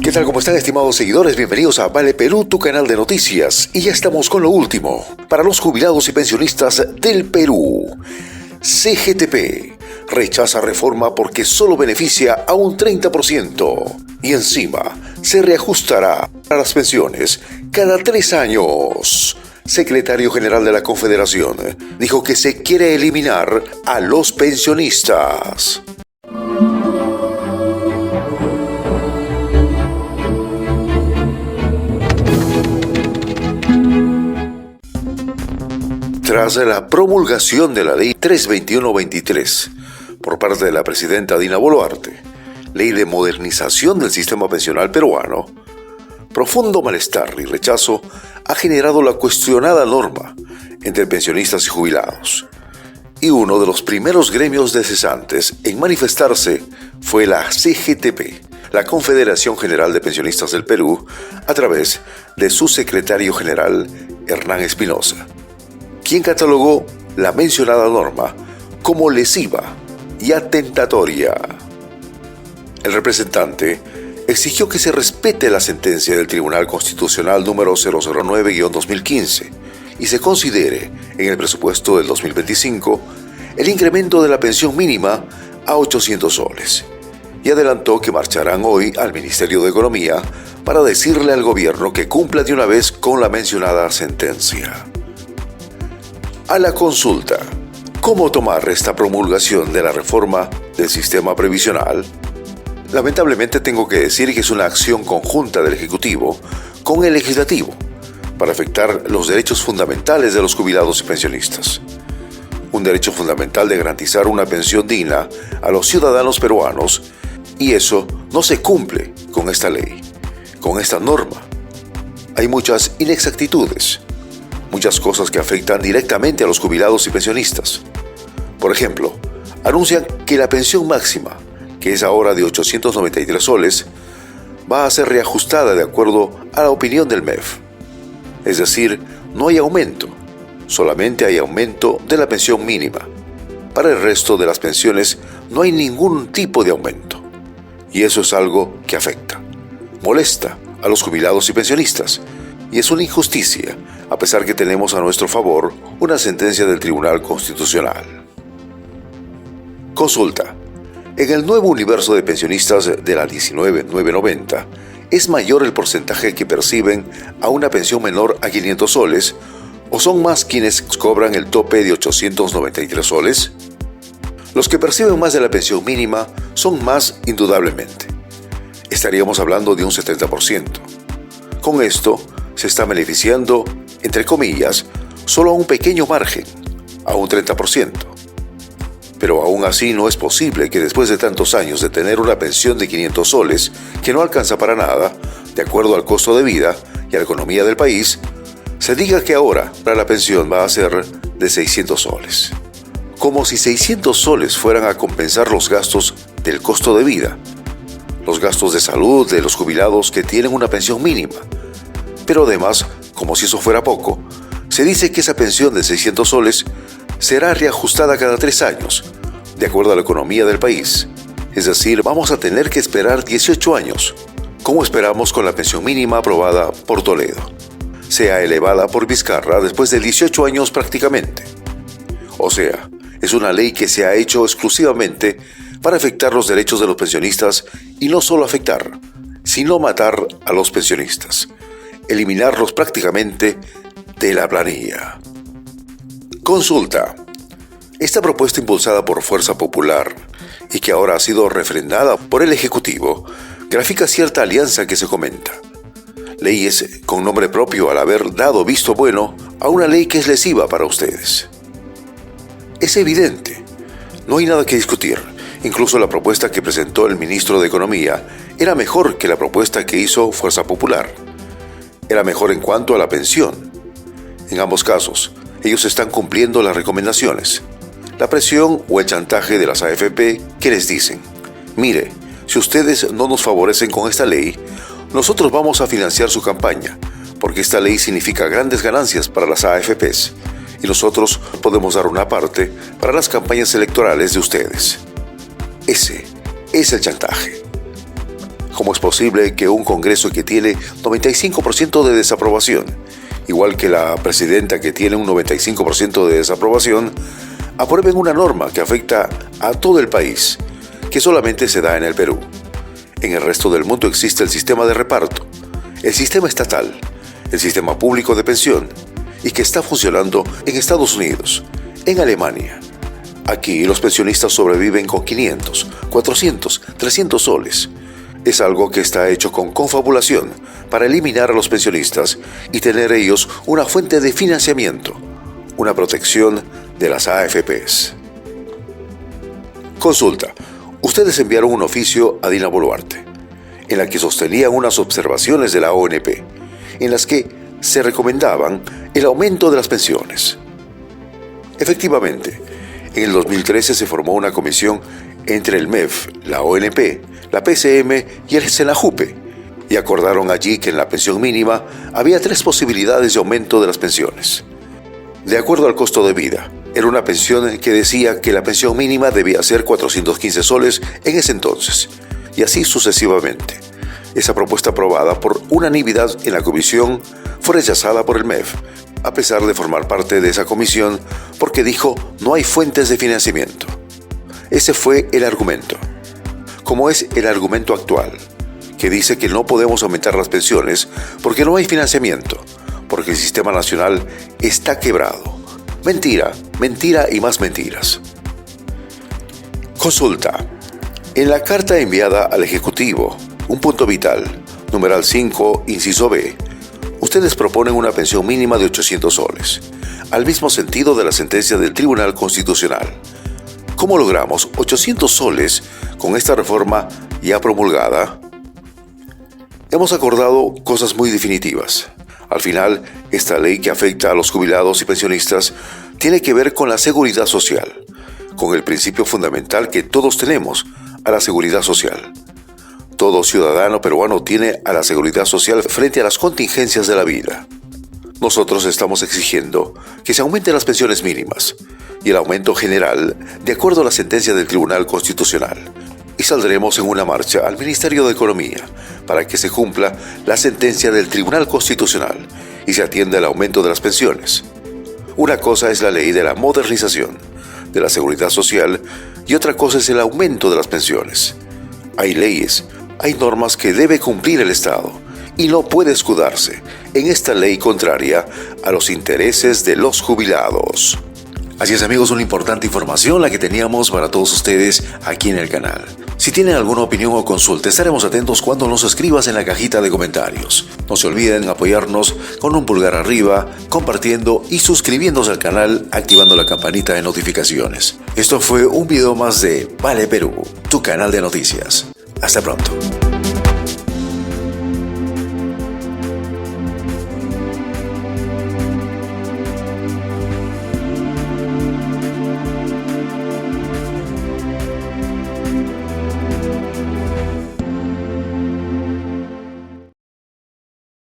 ¿Qué tal? ¿Cómo están, estimados seguidores? Bienvenidos a Vale Perú, tu canal de noticias. Y ya estamos con lo último para los jubilados y pensionistas del Perú. CGTP rechaza reforma porque solo beneficia a un 30%. Y encima se reajustará a las pensiones cada 3 años. Secretario General de la Confederación dijo que se quiere eliminar a los pensionistas. Tras la promulgación de la Ley 321-23 por parte de la presidenta Dina Boluarte, Ley de Modernización del Sistema Pensional Peruano, profundo malestar y rechazo ha generado la cuestionada norma entre pensionistas y jubilados. Y uno de los primeros gremios de cesantes en manifestarse fue la CGTP, la Confederación General de Pensionistas del Perú, a través de su secretario general, Hernán Espinosa, quien catalogó la mencionada norma como lesiva y atentatoria. El representante exigió que se respete la sentencia del Tribunal Constitucional número 009-2015 y se considere en el presupuesto del 2025 el incremento de la pensión mínima a 800 soles. Y adelantó que marcharán hoy al Ministerio de Economía para decirle al gobierno que cumpla de una vez con la mencionada sentencia. A la consulta, ¿cómo tomar esta promulgación de la reforma del sistema previsional? Lamentablemente tengo que decir que es una acción conjunta del Ejecutivo con el Legislativo para afectar los derechos fundamentales de los jubilados y pensionistas. Un derecho fundamental de garantizar una pensión digna a los ciudadanos peruanos, y eso no se cumple con esta ley, con esta norma. Hay muchas inexactitudes, muchas cosas que afectan directamente a los jubilados y pensionistas. Por ejemplo, anuncian que la pensión máxima, que es ahora de 893 soles, va a ser reajustada de acuerdo a la opinión del MEF. Es decir, no hay aumento, solamente hay aumento de la pensión mínima. Para el resto de las pensiones no hay ningún tipo de aumento. Y eso es algo que afecta, molesta a los jubilados y pensionistas. Y es una injusticia, a pesar que tenemos a nuestro favor una sentencia del Tribunal Constitucional. Consulta. En el nuevo universo de pensionistas de la 19.990, ¿es mayor el porcentaje que perciben a una pensión menor a 500 soles o son más quienes cobran el tope de 893 soles? Los que perciben más de la pensión mínima son más indudablemente. Estaríamos hablando de un 70%. Con esto, se está beneficiando, entre comillas, solo a un pequeño margen, a un 30%. Pero aún así no es posible que después de tantos años de tener una pensión de 500 soles, que no alcanza para nada, de acuerdo al costo de vida y a la economía del país, se diga que ahora la pensión va a ser de 600 soles. Como si 600 soles fueran a compensar los gastos del costo de vida, los gastos de salud de los jubilados que tienen una pensión mínima. Pero además, como si eso fuera poco, se dice que esa pensión de 600 soles será reajustada cada 3 años, de acuerdo a la economía del país. Es decir, vamos a tener que esperar 18 años, como esperamos con la pensión mínima aprobada por Toledo. Sea elevada por Vizcarra después de 18 años prácticamente. O sea, es una ley que se ha hecho exclusivamente para afectar los derechos de los pensionistas y no solo afectar, sino matar a los pensionistas. Eliminarlos prácticamente de la planilla. Consulta. Esta propuesta impulsada por Fuerza Popular y que ahora ha sido refrendada por el Ejecutivo grafica cierta alianza que se comenta. Leyes con nombre propio al haber dado visto bueno a una ley que es lesiva para ustedes. Es evidente, no hay nada que discutir. Incluso la propuesta que presentó el ministro de Economía era mejor que la propuesta que hizo Fuerza Popular. Era mejor en cuanto a la pensión. En ambos casos, ellos están cumpliendo las recomendaciones. La presión o el chantaje de las AFP que les dicen: mire, si ustedes no nos favorecen con esta ley, nosotros vamos a financiar su campaña, porque esta ley significa grandes ganancias para las AFPs y nosotros podemos dar una parte para las campañas electorales de ustedes. Ese es el chantaje. ¿Cómo es posible que un Congreso que tiene 95% de desaprobación, igual que la presidenta que tiene un 95% de desaprobación, aprueben una norma que afecta a todo el país, que solamente se da en el Perú? En el resto del mundo existe el sistema de reparto, el sistema estatal, el sistema público de pensión, y que está funcionando en Estados Unidos, en Alemania. Aquí los pensionistas sobreviven con 500, 400, 300 soles. Es algo que está hecho con confabulación para eliminar a los pensionistas y tener ellos una fuente de financiamiento, una protección de las AFPs. Consulta. Ustedes enviaron un oficio a Dina Boluarte, en la que sostenían unas observaciones de la ONP, en las que se recomendaban el aumento de las pensiones. Efectivamente, en el 2013 se formó una comisión entre el MEF, la ONP, la PCM y el SENAJUPE, y acordaron allí que en la pensión mínima había 3 posibilidades de aumento de las pensiones. De acuerdo al costo de vida, era una pensión que decía que la pensión mínima debía ser 415 soles en ese entonces, y así sucesivamente. Esa propuesta aprobada por unanimidad en la comisión fue rechazada por el MEF, a pesar de formar parte de esa comisión, porque dijo no hay fuentes de financiamiento. Ese fue el argumento. Como es el argumento actual, que dice que no podemos aumentar las pensiones porque no hay financiamiento, porque el sistema nacional está quebrado. Mentira, mentira y más mentiras. Consulta. En la carta enviada al Ejecutivo, un punto vital, numeral 5, inciso B, ustedes proponen una pensión mínima de 800 soles, al mismo sentido de la sentencia del Tribunal Constitucional. ¿Cómo logramos 800 soles con esta reforma ya promulgada? Hemos acordado cosas muy definitivas. Al final, esta ley que afecta a los jubilados y pensionistas tiene que ver con la seguridad social, con el principio fundamental que todos tenemos, a la seguridad social. Todo ciudadano peruano tiene a la seguridad social frente a las contingencias de la vida. Nosotros estamos exigiendo que se aumenten las pensiones mínimas y el aumento general de acuerdo a la sentencia del Tribunal Constitucional. Y saldremos en una marcha al Ministerio de Economía para que se cumpla la sentencia del Tribunal Constitucional y se atienda el aumento de las pensiones. Una cosa es la ley de la modernización de la seguridad social y otra cosa es el aumento de las pensiones. Hay leyes, hay normas que debe cumplir el Estado y no puede escudarse en esta ley contraria a los intereses de los jubilados. Así es, amigos, una importante información la que teníamos para todos ustedes aquí en el canal. Si tienen alguna opinión o consulta, estaremos atentos cuando nos escribas en la cajita de comentarios. No se olviden apoyarnos con un pulgar arriba, compartiendo y suscribiéndose al canal, activando la campanita de notificaciones. Esto fue un video más de Vale Perú, tu canal de noticias. Hasta pronto.